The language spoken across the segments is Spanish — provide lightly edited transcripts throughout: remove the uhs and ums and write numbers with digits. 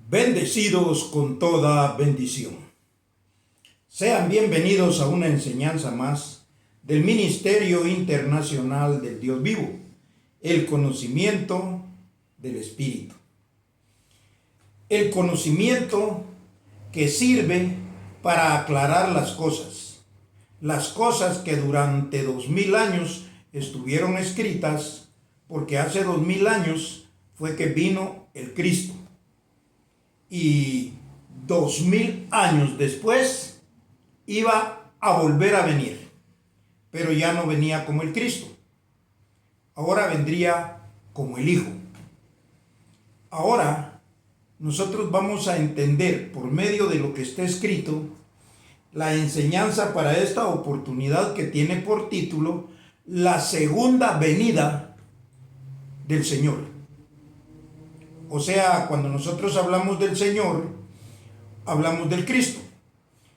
Bendecidos con toda bendición. Sean bienvenidos a una enseñanza más del Ministerio Internacional del Dios Vivo, el conocimiento del Espíritu. El conocimiento que sirve para aclarar las cosas que durante 2000 años estuvieron escritas, porque hace 2000 años fue que vino el Cristo. Y 2000 años después iba a volver a venir, pero ya no venía como el Cristo, ahora vendría como el Hijo. Ahora nosotros vamos a entender por medio de lo que está escrito la enseñanza para esta oportunidad que tiene por título la segunda venida del Señor. O sea, cuando nosotros hablamos del Señor, hablamos del Cristo.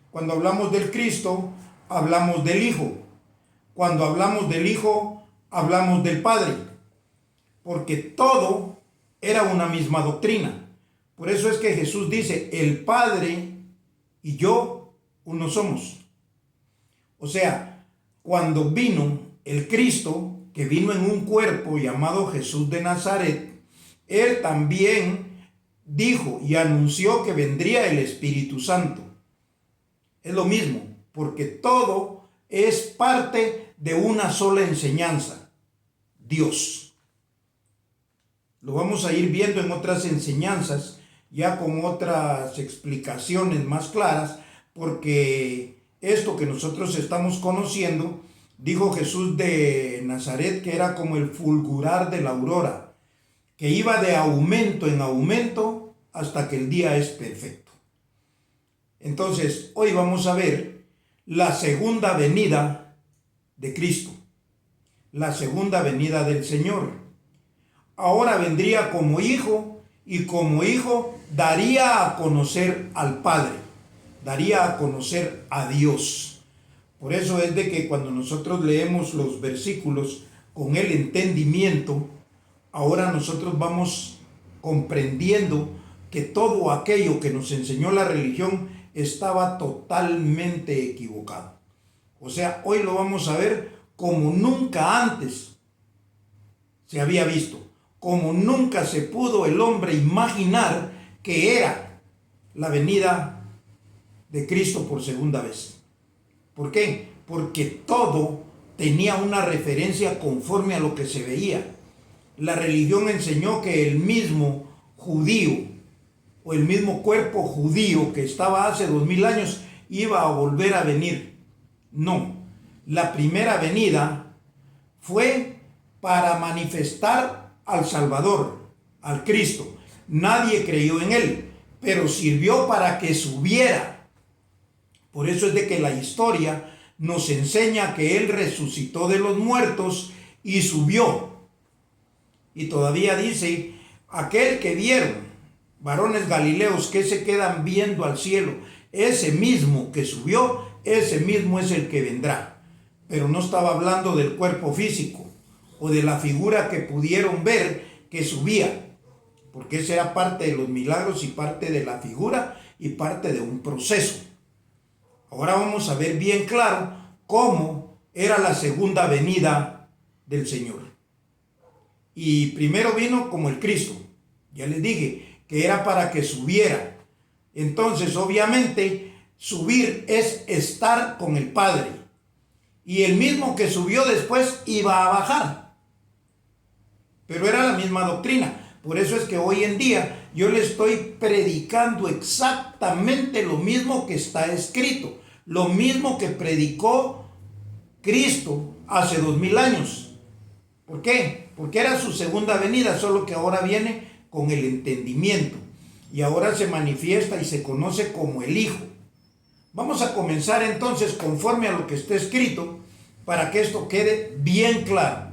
Cuando hablamos del Cristo, hablamos del Hijo. Cuando hablamos del Hijo, hablamos del Padre. Porque todo era una misma doctrina. Por eso es que Jesús dice, el Padre y yo uno somos. O sea, cuando vino el Cristo, que vino en un cuerpo llamado Jesús de Nazaret, Él también dijo y anunció que vendría el Espíritu Santo. Es lo mismo, porque todo es parte de una sola enseñanza, Dios. Lo vamos a ir viendo en otras enseñanzas, ya con otras explicaciones más claras, porque esto que nosotros estamos conociendo, dijo Jesús de Nazaret que era como el fulgurar de la aurora, que iba de aumento en aumento hasta que el día es perfecto. Entonces, hoy vamos a ver la segunda venida de Cristo, la segunda venida del Señor. Ahora vendría como hijo y como hijo daría a conocer al Padre, daría a conocer a Dios. Por eso es de que cuando nosotros leemos los versículos con el entendimiento, ahora nosotros vamos comprendiendo que todo aquello que nos enseñó la religión estaba totalmente equivocado. O sea, hoy lo vamos a ver como nunca antes se había visto, como nunca se pudo el hombre imaginar que era la venida de Cristo por segunda vez. ¿Por qué? Porque todo tenía una referencia conforme a lo que se veía. La religión enseñó que el mismo judío o el mismo cuerpo judío que estaba hace 2000 años iba a volver a venir. No, la primera venida fue para manifestar al Salvador, al Cristo. Nadie creyó en él, pero sirvió para que subiera. Por eso es de que la historia nos enseña que él resucitó de los muertos y subió. Y todavía dice, aquel que vieron, varones galileos que se quedan viendo al cielo, ese mismo que subió, ese mismo es el que vendrá. Pero no estaba hablando del cuerpo físico o de la figura que pudieron ver que subía, porque esa era parte de los milagros y parte de la figura y parte de un proceso. Ahora vamos a ver bien claro cómo era la segunda venida del Señor. Y primero vino como el Cristo. Ya les dije que era para que subiera. Entonces, obviamente, subir es estar con el Padre. Y el mismo que subió después iba a bajar. Pero era la misma doctrina. Por eso es que hoy en día yo le estoy predicando exactamente lo mismo que está escrito. Lo mismo que predicó Cristo hace 2000 años. ¿Por qué? Porque era su segunda venida, solo que ahora viene con el entendimiento. Y ahora se manifiesta y se conoce como el Hijo. Vamos a comenzar entonces conforme a lo que está escrito para que esto quede bien claro.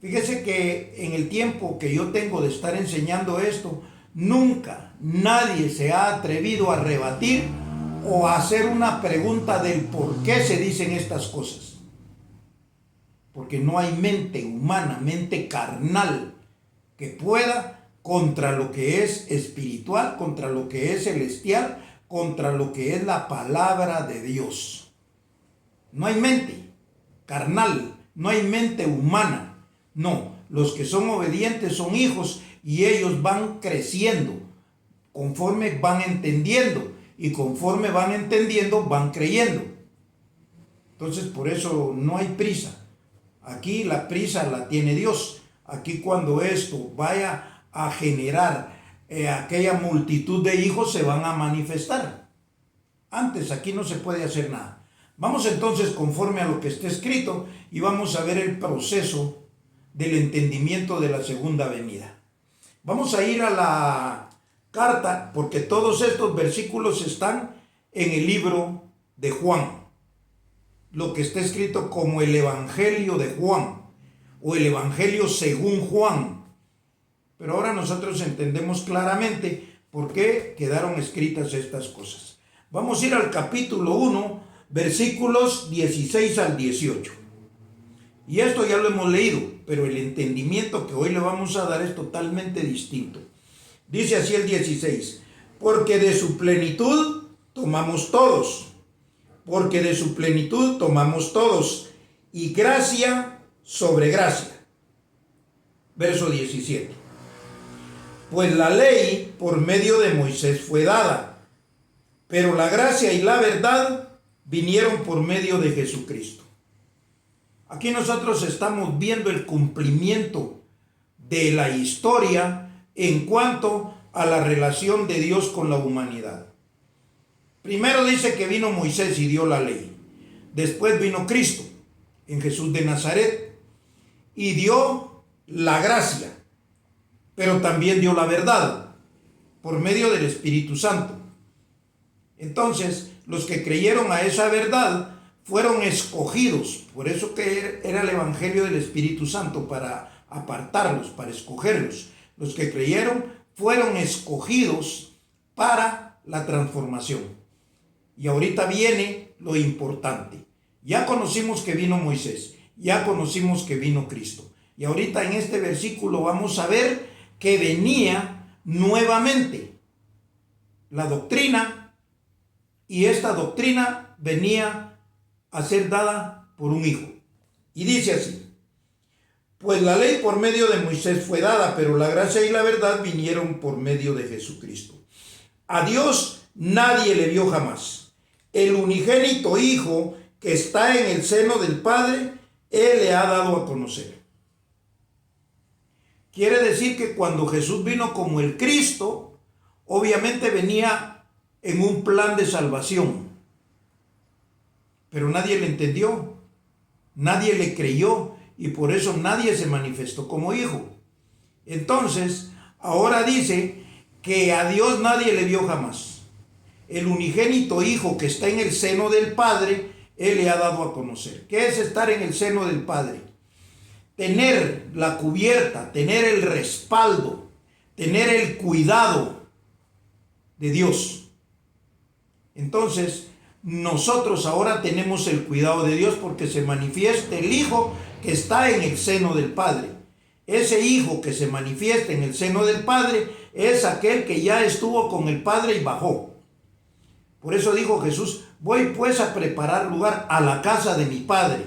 Fíjese que en el tiempo que yo tengo de estar enseñando esto, nunca nadie se ha atrevido a rebatir o a hacer una pregunta del por qué se dicen estas cosas. Porque no hay mente humana, mente carnal, que pueda contra lo que es espiritual, contra lo que es celestial, contra lo que es la palabra de Dios. No hay mente carnal, no hay mente humana. No, los que son obedientes son hijos y ellos van creciendo conforme van entendiendo, y conforme van entendiendo van creyendo. Entonces por eso no hay prisa. Aquí la prisa la tiene Dios. Aquí cuando esto vaya a generar aquella multitud de hijos, se van a manifestar. Antes aquí no se puede hacer nada. Vamos entonces conforme a lo que está escrito y vamos a ver el proceso del entendimiento de la segunda venida. Vamos a ir a la carta, porque todos estos versículos están en el libro de Juan, lo que está escrito como el Evangelio de Juan o el Evangelio según Juan. Pero ahora nosotros entendemos claramente por qué quedaron escritas estas cosas. Vamos a ir al capítulo 1, versículos 16 al 18. Y esto ya lo hemos leído, pero el entendimiento que hoy le vamos a dar es totalmente distinto. Dice así el 16: porque de su plenitud tomamos todos, porque de su plenitud tomamos todos, y gracia sobre gracia. Verso 17: pues la ley por medio de Moisés fue dada, pero la gracia y la verdad vinieron por medio de Jesucristo. Aquí nosotros estamos viendo el cumplimiento de la historia en cuanto a la relación de Dios con la humanidad. Primero dice que vino Moisés y dio la ley. Después vino Cristo en Jesús de Nazaret y dio la gracia, pero también dio la verdad por medio del Espíritu Santo. Entonces, los que creyeron a esa verdad fueron escogidos. Por eso que era el Evangelio del Espíritu Santo, para apartarlos, para escogerlos. Los que creyeron fueron escogidos para la transformación. Y ahorita viene lo importante. Ya conocimos que vino Moisés, ya conocimos que vino Cristo. Y ahorita en este versículo vamos a ver que venía nuevamente la doctrina, y esta doctrina venía a ser dada por un hijo. Y dice así: pues la ley por medio de Moisés fue dada, pero la gracia y la verdad vinieron por medio de Jesucristo. A Dios nadie le vio jamás. El unigénito Hijo que está en el seno del Padre, Él le ha dado a conocer. Quiere decir que cuando Jesús vino como el Cristo, obviamente venía en un plan de salvación. Pero nadie le entendió, nadie le creyó, y por eso nadie se manifestó como hijo. Entonces, ahora dice que a Dios nadie le vio jamás. El unigénito Hijo que está en el seno del Padre, Él le ha dado a conocer. ¿Qué es estar en el seno del Padre? Tener la cubierta, tener el respaldo, tener el cuidado de Dios. Entonces, nosotros ahora tenemos el cuidado de Dios porque se manifiesta el Hijo que está en el seno del Padre. Ese Hijo que se manifiesta en el seno del Padre es aquel que ya estuvo con el Padre y bajó. Por eso dijo Jesús: voy pues a preparar lugar a la casa de mi Padre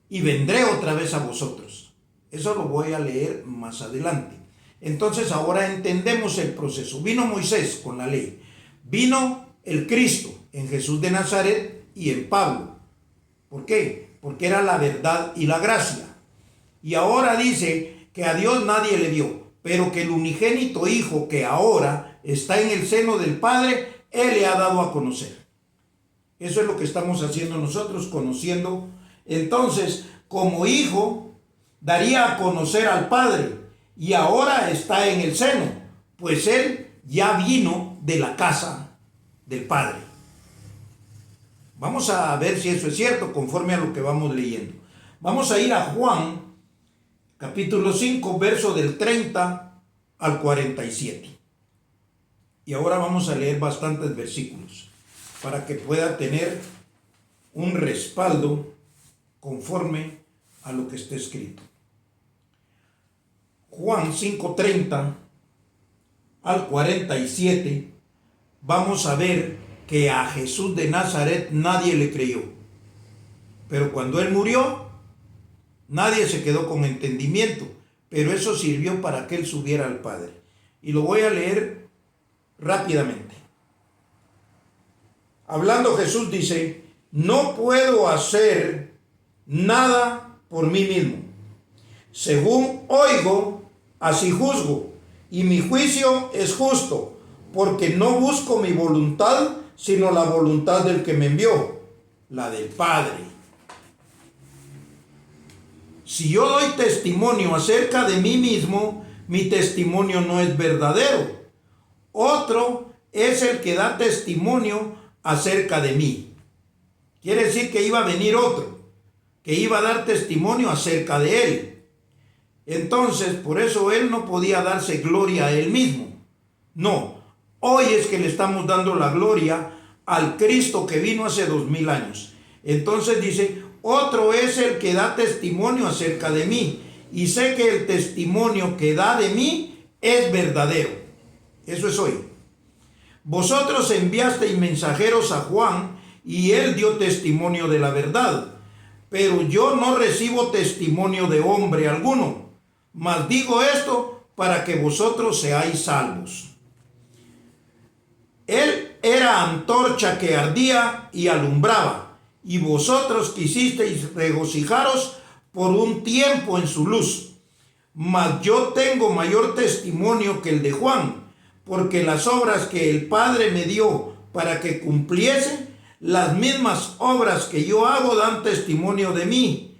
y vendré otra vez a vosotros. Eso lo voy a leer más adelante. Entonces ahora entendemos el proceso. Vino Moisés con la ley, vino el Cristo en Jesús de Nazaret y en Pablo. ¿Por qué? Porque era la verdad y la gracia. Y ahora dice que a Dios nadie le vio, pero que el unigénito Hijo que ahora está en el seno del Padre, Él le ha dado a conocer. Eso es lo que estamos haciendo nosotros, conociendo. Entonces, como Hijo, daría a conocer al Padre, y ahora está en el seno, pues Él ya vino de la casa del Padre. Vamos a ver si eso es cierto conforme a lo que vamos leyendo. Vamos a ir a Juan, capítulo 5, verso del 30 al 47. Y ahora vamos a leer bastantes versículos para que pueda tener un respaldo conforme a lo que está escrito. Juan 5:30 al 47, vamos a ver que a Jesús de Nazaret nadie le creyó. Pero cuando él murió, nadie se quedó con entendimiento. Pero eso sirvió para que él subiera al Padre. Y lo voy a leer rápidamente. Hablando Jesús dice: no puedo hacer nada por mí mismo. Según oigo, así juzgo, y mi juicio es justo, porque no busco mi voluntad, sino la voluntad del que me envió, la del Padre. Si yo doy testimonio acerca de mí mismo, mi testimonio no es verdadero. Otro es el que da testimonio acerca de mí. Quiere decir que iba a venir otro, que iba a dar testimonio acerca de él. Entonces, por eso él no podía darse gloria a él mismo. No, hoy es que le estamos dando la gloria al Cristo que vino hace 2000 años. Entonces dice: otro es el que da testimonio acerca de mí, y sé que el testimonio que da de mí es verdadero. Eso es hoy. Vosotros enviasteis mensajeros a Juan, y él dio testimonio de la verdad. Pero yo no recibo testimonio de hombre alguno, mas digo esto para que vosotros seáis salvos. Él era antorcha que ardía y alumbraba, y vosotros quisisteis regocijaros por un tiempo en su luz. Mas yo tengo mayor testimonio que el de Juan, porque las obras que el Padre me dio para que cumpliese, las mismas obras que yo hago dan testimonio de mí,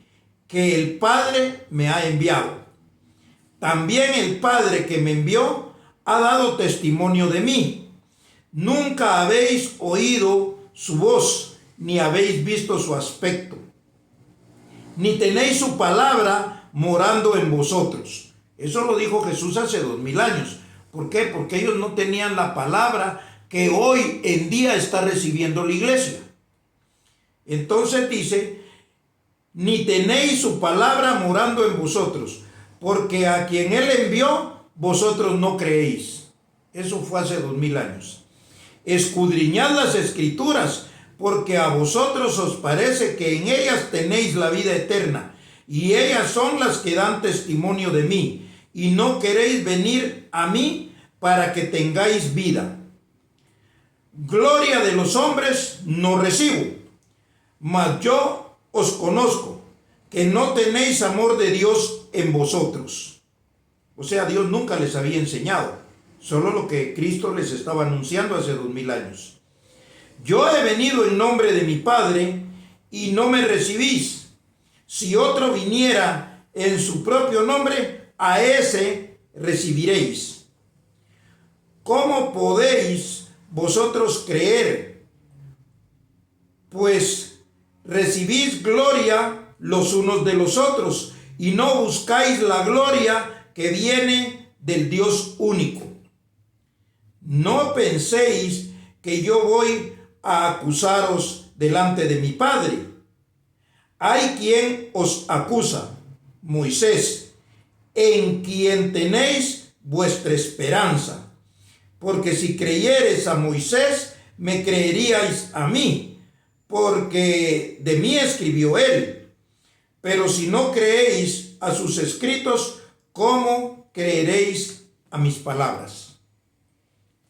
que el Padre me ha enviado. También el Padre que me envió ha dado testimonio de mí. Nunca habéis oído su voz, ni habéis visto su aspecto, ni tenéis su palabra morando en vosotros. Eso lo dijo Jesús hace 2000 años. ¿Por qué? Porque ellos no tenían la palabra que hoy en día está recibiendo la iglesia. Entonces dice: ni tenéis su palabra morando en vosotros, porque a quien él envió, vosotros no creéis. Eso fue hace 2000 años. Escudriñad las escrituras, porque a vosotros os parece que en ellas tenéis la vida eterna, y ellas son las que dan testimonio de mí, y no queréis venir a mí para que tengáis vida. Gloria de los hombres no recibo, mas yo os conozco, que no tenéis amor de Dios en vosotros. O sea, Dios nunca les había enseñado, solo lo que Cristo les estaba anunciando hace 2000 años. Yo he venido en nombre de mi Padre y no me recibís. Si otro viniera en su propio nombre, a ese recibiréis. ¿Cómo podéis vosotros creer? Pues recibís gloria los unos de los otros y no buscáis la gloria que viene del Dios único. No penséis que yo voy a acusaros delante de mi Padre. Hay quien os acusa, Moisés, en quien tenéis vuestra esperanza. Porque si creyereis a Moisés, me creeríais a mí, porque de mí escribió él. Pero si no creéis a sus escritos, ¿cómo creeréis a mis palabras?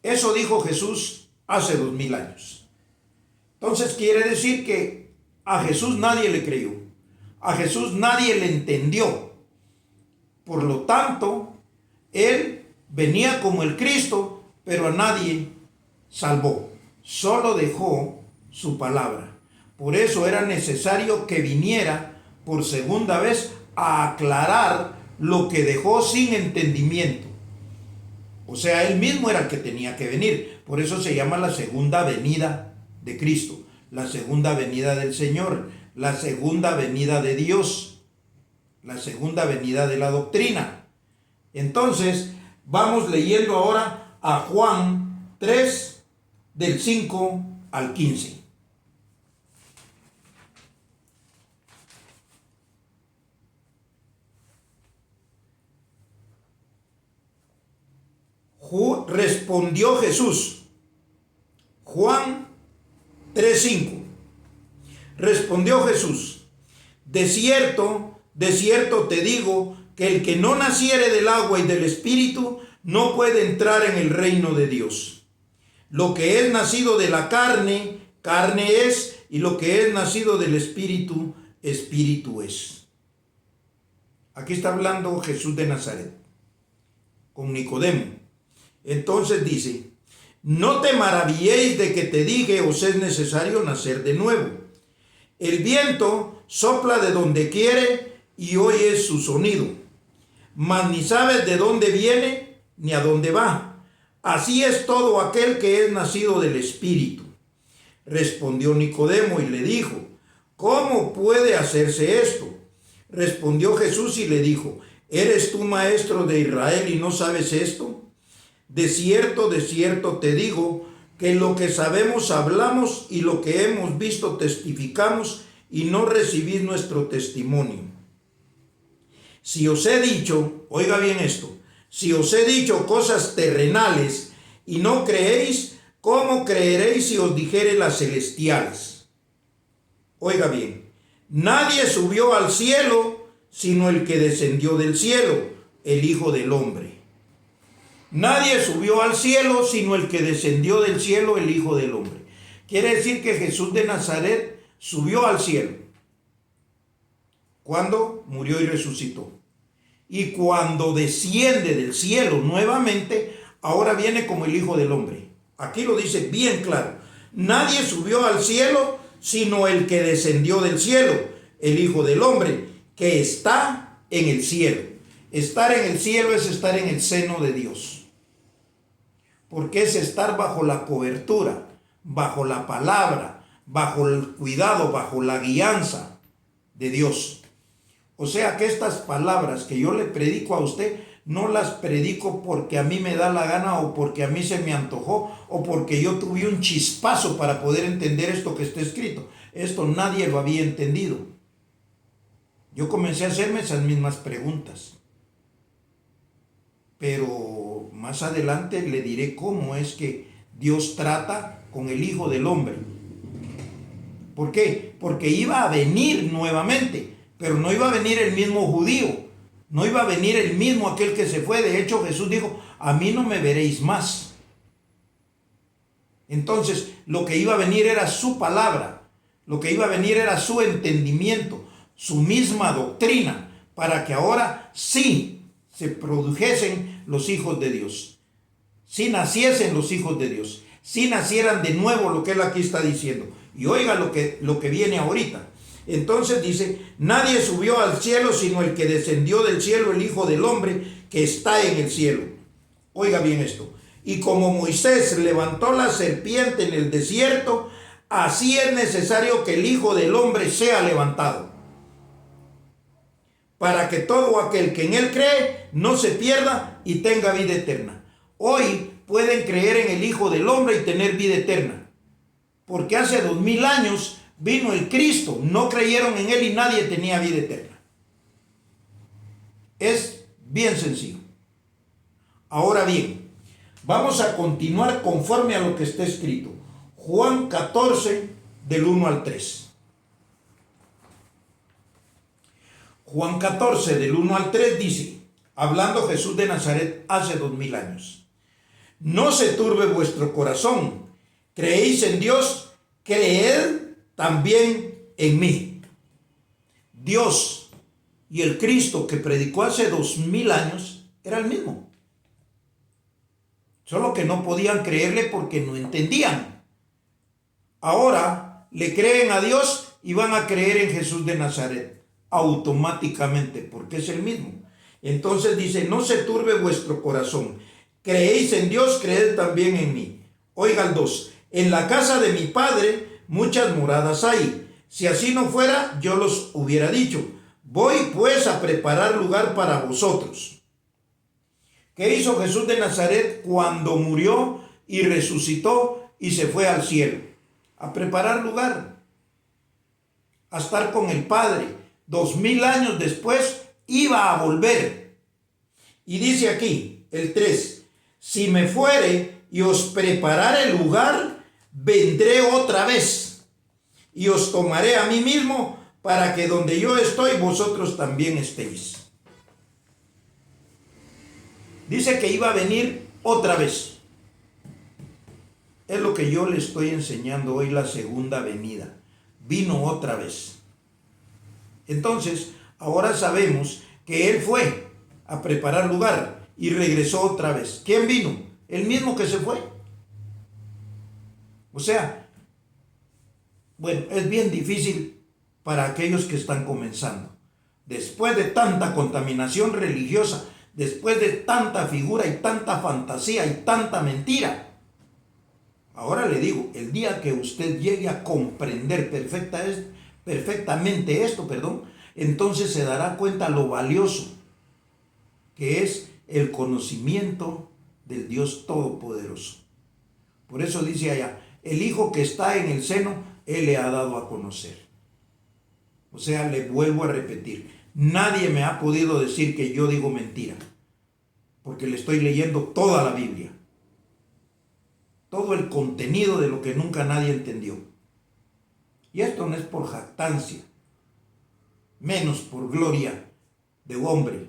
Eso dijo Jesús hace 2000 años. Entonces quiere decir que a Jesús nadie le creyó. A Jesús nadie le entendió. Por lo tanto, él venía como el Cristo, pero a nadie salvó. Solo dejó su palabra. Por eso era necesario que viniera por segunda vez a aclarar lo que dejó sin entendimiento. O sea, él mismo era el que tenía que venir. Por eso se llama la segunda venida de Cristo, la segunda venida del Señor, la segunda venida de Dios, la segunda venida de la doctrina. Entonces, vamos leyendo ahora a Juan 3, del 5 al 15. Respondió Jesús. Juan 3:5. Respondió Jesús: de cierto te digo, que el que no naciere del agua y del Espíritu no puede entrar en el reino de Dios. Lo que es nacido de la carne, carne es, y lo que es nacido del Espíritu, Espíritu es. Aquí está hablando Jesús de Nazaret con Nicodemo. Entonces dice: no te maravilléis de que te dije, os es necesario nacer de nuevo. El viento sopla de donde quiere y oyes su sonido, mas ni sabes de dónde viene ni a dónde va. Así es todo aquel que es nacido del Espíritu. Respondió Nicodemo y le dijo: ¿cómo puede hacerse esto? Respondió Jesús y le dijo: ¿eres tú maestro de Israel y no sabes esto? De cierto te digo, que lo que sabemos hablamos y lo que hemos visto testificamos, y no recibís nuestro testimonio. Si os he dicho, oiga bien esto, si os he dicho cosas terrenales y no creéis, ¿cómo creeréis si os dijere las celestiales? Oiga bien, nadie subió al cielo sino el que descendió del cielo, el Hijo del Hombre. Nadie subió al cielo sino el que descendió del cielo, el Hijo del Hombre. Quiere decir que Jesús de Nazaret subió al cielo cuando murió y resucitó. Y cuando desciende del cielo nuevamente, ahora viene como el Hijo del Hombre. Aquí lo dice bien claro. Nadie subió al cielo sino el que descendió del cielo, el Hijo del Hombre, que está en el cielo. Estar en el cielo es estar en el seno de Dios. Porque es estar bajo la cobertura, bajo la palabra, bajo el cuidado, bajo la guianza de Dios. O sea que estas palabras que yo le predico a usted, no las predico porque a mí me da la gana o porque a mí se me antojó o porque yo tuve un chispazo para poder entender esto que está escrito. Esto nadie lo había entendido. Yo comencé a hacerme esas mismas preguntas. Pero más adelante le diré cómo es que Dios trata con el Hijo del Hombre. ¿Por qué? Porque iba a venir nuevamente, pero no iba a venir el mismo judío, no iba a venir el mismo aquel que se fue. De hecho, Jesús dijo: a mí no me veréis más. Entonces, lo que iba a venir era su palabra, lo que iba a venir era su entendimiento, su misma doctrina, para que ahora sí se produjesen los hijos de Dios, si naciesen los hijos de Dios, si nacieran de nuevo, lo que él aquí está diciendo. Y oiga lo que viene ahorita. Entonces dice: nadie subió al cielo sino el que descendió del cielo, el Hijo del Hombre, que está en el cielo. Oiga bien esto: y como Moisés levantó la serpiente en el desierto, así es necesario que el Hijo del Hombre sea levantado, para que todo aquel que en él cree no se pierda y tenga vida eterna. Hoy pueden creer en el Hijo del Hombre y tener vida eterna, porque hace 2000 años vino el Cristo, no creyeron en él y nadie tenía vida eterna. Es bien sencillo. Ahora bien, vamos a continuar conforme a lo que está escrito. Juan 14, del 1 al 3. Juan 14, del 1 al 3 dice, hablando Jesús de Nazaret hace 2000 años: no se turbe vuestro corazón, creéis en Dios, creed también en mí. Dios y el Cristo que predicó hace 2000 años era el mismo, solo que no podían creerle porque no entendían. Ahora le creen a Dios y van a creer en Jesús de Nazaret automáticamente, porque es el mismo. Entonces dice: no se turbe vuestro corazón, creéis en Dios, creed también en mí. Oiga el 2: en la casa de mi Padre muchas moradas hay. Si así no fuera, yo los hubiera dicho. Voy pues a preparar lugar para vosotros. ¿Qué hizo Jesús de Nazaret cuando murió y resucitó y se fue al cielo? A preparar lugar, a estar con el Padre. 2000 años después iba a volver. Y dice aquí el 3: Si me fuere y os preparare lugar, vendré otra vez y os tomaré a mí mismo, para que donde yo estoy, vosotros también estéis. Dice que iba a venir otra vez. Es lo que yo le estoy enseñando hoy, la segunda venida. Vino otra vez. Entonces, ahora sabemos que Él fue a preparar lugar y regresó otra vez. ¿Quién vino? El mismo que se fue. O sea, bueno, es bien difícil para aquellos que están comenzando. Después de tanta contaminación religiosa, después de tanta figura y tanta fantasía y tanta mentira, ahora le digo, el día que usted llegue a comprender perfectamente esto, entonces se dará cuenta lo valioso que es el conocimiento del Dios Todopoderoso. Por eso dice allá, el Hijo que está en el seno, Él le ha dado a conocer. O sea, le vuelvo a repetir, nadie me ha podido decir que yo digo mentira, porque le estoy leyendo toda la Biblia. Todo el contenido de lo que nunca nadie entendió. Y esto no es por jactancia, menos por gloria de hombre.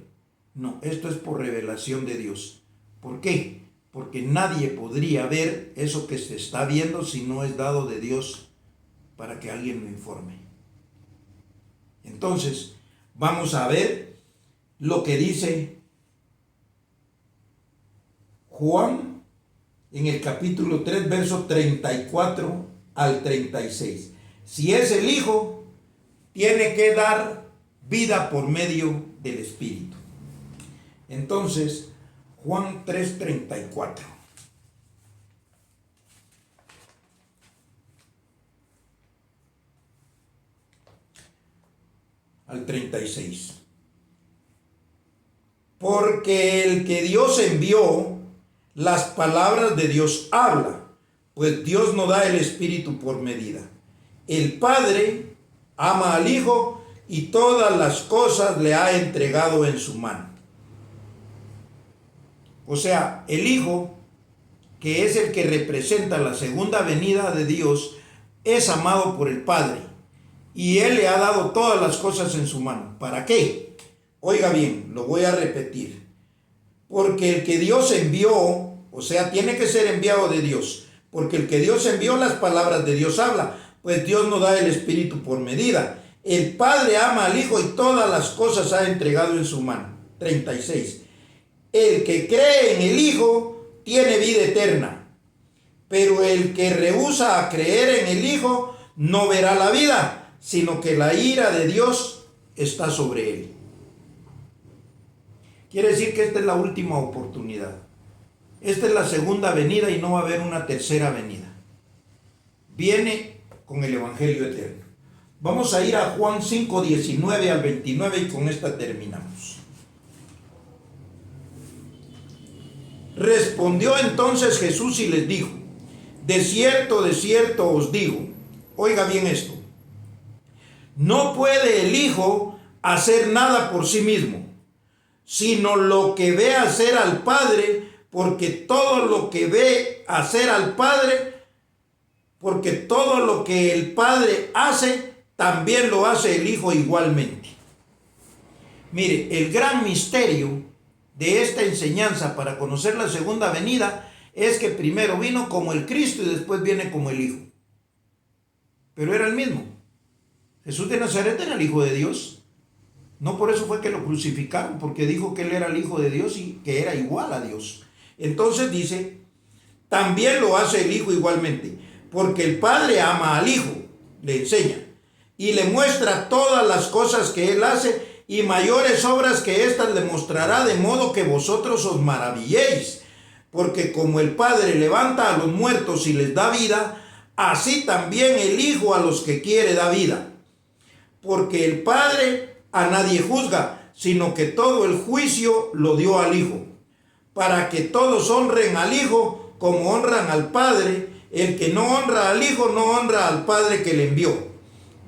No, esto es por revelación de Dios. ¿Por qué? Porque nadie podría ver eso que se está viendo si no es dado de Dios para que alguien lo informe. Entonces, vamos a ver lo que dice Juan en el capítulo 3, versos 34 al 36. Si es el Hijo, tiene que dar vida por medio del Espíritu. Entonces, Juan 3:34. Al 36. Porque el que Dios envió, las palabras de Dios habla, pues Dios no da el Espíritu por medida. El Padre ama al Hijo y todas las cosas le ha entregado en su mano. O sea, el Hijo, que es el que representa la segunda venida de Dios, es amado por el Padre y Él le ha dado todas las cosas en su mano. ¿Para qué? Oiga bien, lo voy a repetir. Porque el que Dios envió, o sea, tiene que ser enviado de Dios, porque el que Dios envió, las palabras de Dios habla, pues Dios no da el Espíritu por medida. El Padre ama al Hijo y todas las cosas ha entregado en su mano. 36. El que cree en el Hijo tiene vida eterna, pero el que rehúsa a creer en el Hijo no verá la vida, sino que la ira de Dios está sobre él. Quiere decir que esta es la última oportunidad. Esta es la segunda venida y no va a haber una tercera venida. Viene con el Evangelio eterno. Vamos a ir a Juan 5, 19 al 29 y con esta terminamos. Respondió entonces Jesús y les dijo: de cierto os digo, oiga bien esto, no puede el Hijo hacer nada por sí mismo, sino lo que ve hacer al Padre, porque todo lo que ve hacer al Padre, porque todo lo que el Padre hace, también lo hace el Hijo igualmente. Mire, el gran misterio de esta enseñanza para conocer la segunda venida es que primero vino como el Cristo y después viene como el Hijo. Pero era el mismo. Jesús de Nazaret era el Hijo de Dios. No por eso fue que lo crucificaron, porque dijo que Él era el Hijo de Dios y que era igual a Dios. Entonces dice, también lo hace el Hijo igualmente, porque el Padre ama al Hijo, le enseña, y le muestra todas las cosas que Él hace, y mayores obras que éstas le mostrará, de modo que vosotros os maravilléis. Porque como el Padre levanta a los muertos y les da vida, así también el Hijo a los que quiere da vida. Porque el Padre a nadie juzga, sino que todo el juicio lo dio al Hijo, para que todos honren al Hijo como honran al Padre. El que no honra al Hijo no honra al Padre que le envió.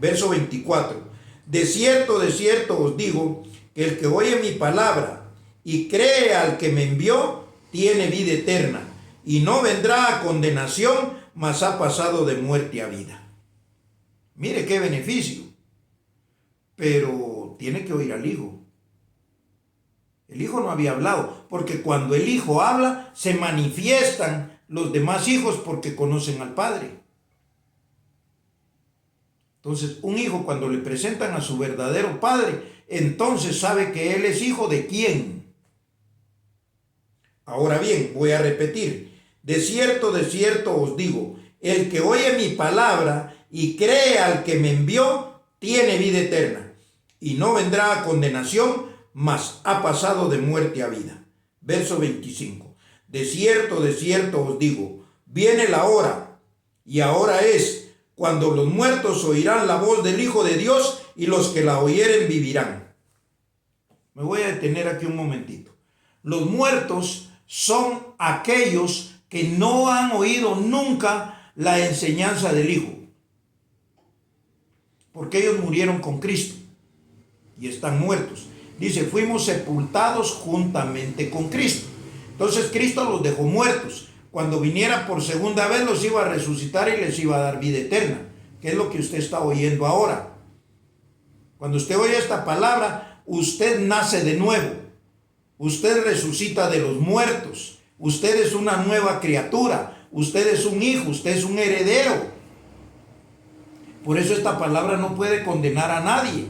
Verso 24. De cierto os digo, que el que oye mi palabra y cree al que me envió, tiene vida eterna, y no vendrá a condenación, mas ha pasado de muerte a vida. Mire qué beneficio. Pero tiene que oír al Hijo. El Hijo no había hablado, porque cuando el Hijo habla, se manifiestan los demás hijos porque conocen al Padre. Entonces, un hijo cuando le presentan a su verdadero padre, entonces sabe que él es hijo de quién. Ahora bien, voy a repetir. De cierto os digo, el que oye mi palabra y cree al que me envió, tiene vida eterna, y no vendrá a condenación, mas ha pasado de muerte a vida. Verso 25. De cierto os digo, viene la hora, y ahora es, cuando los muertos oirán la voz del Hijo de Dios, y los que la oyeren vivirán. Me voy a detener aquí un momentito. Los muertos son aquellos que no han oído nunca la enseñanza del Hijo, porque ellos murieron con Cristo y están muertos. Dice, fuimos sepultados juntamente con Cristo. Entonces Cristo los dejó muertos. Cuando viniera por segunda vez los iba a resucitar y les iba a dar vida eterna, que es lo que usted está oyendo ahora. Cuando usted oye esta palabra, usted nace de nuevo. Usted resucita de los muertos. Usted es una nueva criatura. Usted es un hijo. Usted es un heredero. Por eso esta palabra no puede condenar a nadie.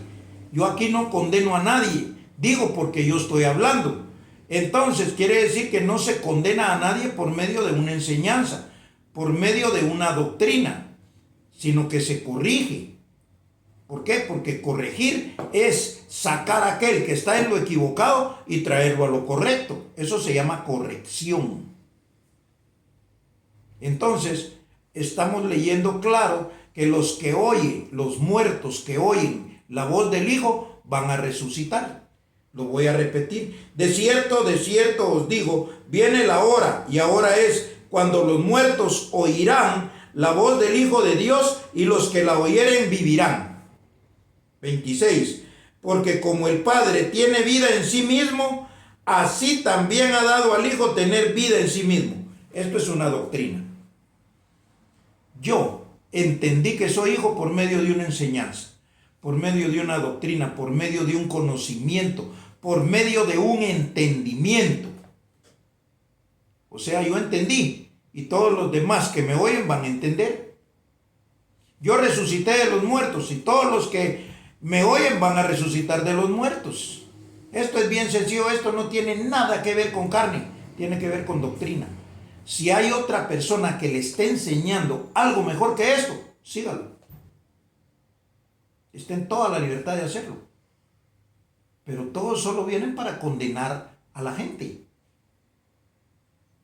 Yo aquí no condeno a nadie. Digo porque yo estoy hablando. Entonces quiere decir que no se condena a nadie por medio de una enseñanza, por medio de una doctrina, sino que se corrige. ¿Por qué? Porque corregir es sacar a aquel que está en lo equivocado y traerlo a lo correcto. Eso se llama corrección. Entonces, estamos leyendo claro que los que oyen, los muertos que oyen la voz del Hijo, van a resucitar. Lo voy a repetir. De cierto os digo, viene la hora, y ahora es, cuando los muertos oirán la voz del Hijo de Dios, y los que la oyeren vivirán. 26. Porque como el Padre tiene vida en sí mismo, así también ha dado al Hijo tener vida en sí mismo. Esto es una doctrina. Yo entendí que soy hijo por medio de una enseñanza, por medio de una doctrina, por medio de un conocimiento, por medio de un entendimiento. O sea, yo entendí, y todos los demás que me oyen van a entender. Yo resucité de los muertos, y todos los que me oyen van a resucitar de los muertos. Esto es bien sencillo, esto no tiene nada que ver con carne, tiene que ver con doctrina. Si hay otra persona que le esté enseñando algo mejor que esto, sígalo. Está en toda la libertad de hacerlo. Pero todos solo vienen para condenar a la gente.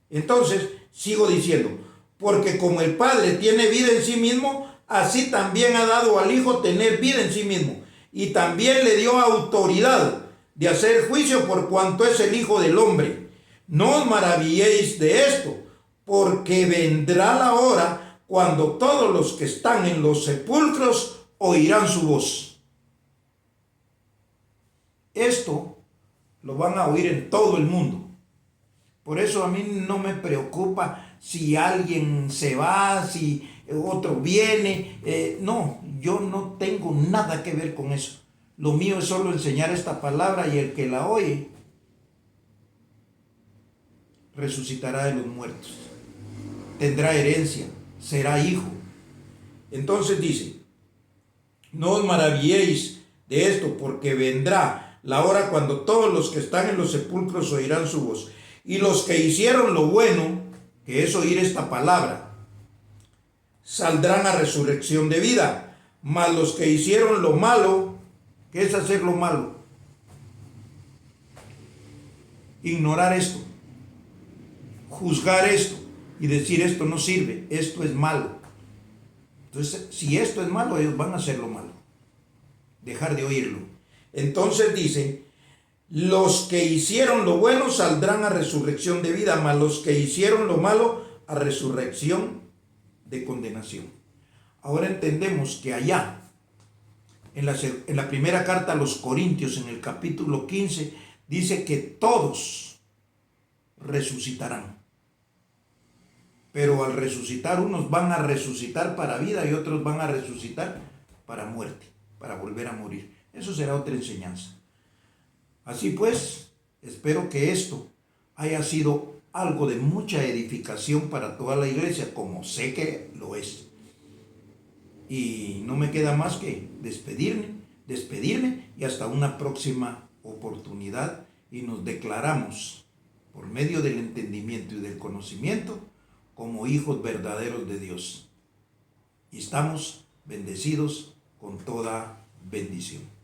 Entonces, sigo diciendo, porque como el Padre tiene vida en sí mismo, así también ha dado al Hijo tener vida en sí mismo. Y también le dio autoridad de hacer juicio por cuanto es el Hijo del Hombre. No os maravilléis de esto, porque vendrá la hora cuando todos los que están en los sepulcros oirán su voz. Esto lo van a oír en todo el mundo. Por eso a mí no me preocupa si alguien se va, si otro viene. No, yo no tengo nada que ver con eso. Lo mío es solo enseñar esta palabra, y el que la oye resucitará de los muertos. Tendrá herencia, será hijo. Entonces dice, no os maravilléis de esto, porque vendrá la hora cuando todos los que están en los sepulcros oirán su voz. Y los que hicieron lo bueno, que es oír esta palabra, saldrán a resurrección de vida. Mas los que hicieron lo malo, ¿qué es hacer lo malo? Ignorar esto, juzgar esto y decir esto no sirve, esto es malo. Entonces, si esto es malo, ellos van a hacer lo malo, dejar de oírlo. Entonces dice, los que hicieron lo bueno saldrán a resurrección de vida, mas los que hicieron lo malo a resurrección de condenación. Ahora entendemos que allá, en la primera carta a los Corintios, en el capítulo 15, dice que todos, resucitarán. Pero al resucitar, unos van a resucitar para vida y otros van a resucitar para muerte, para volver a morir. Eso será otra enseñanza. Así pues, espero que esto haya sido algo de mucha edificación para toda la iglesia, como sé que lo es. Y no me queda más que despedirme y hasta una próxima oportunidad, y nos declaramos por medio del entendimiento y del conocimiento como hijos verdaderos de Dios. Y estamos bendecidos con toda bendición.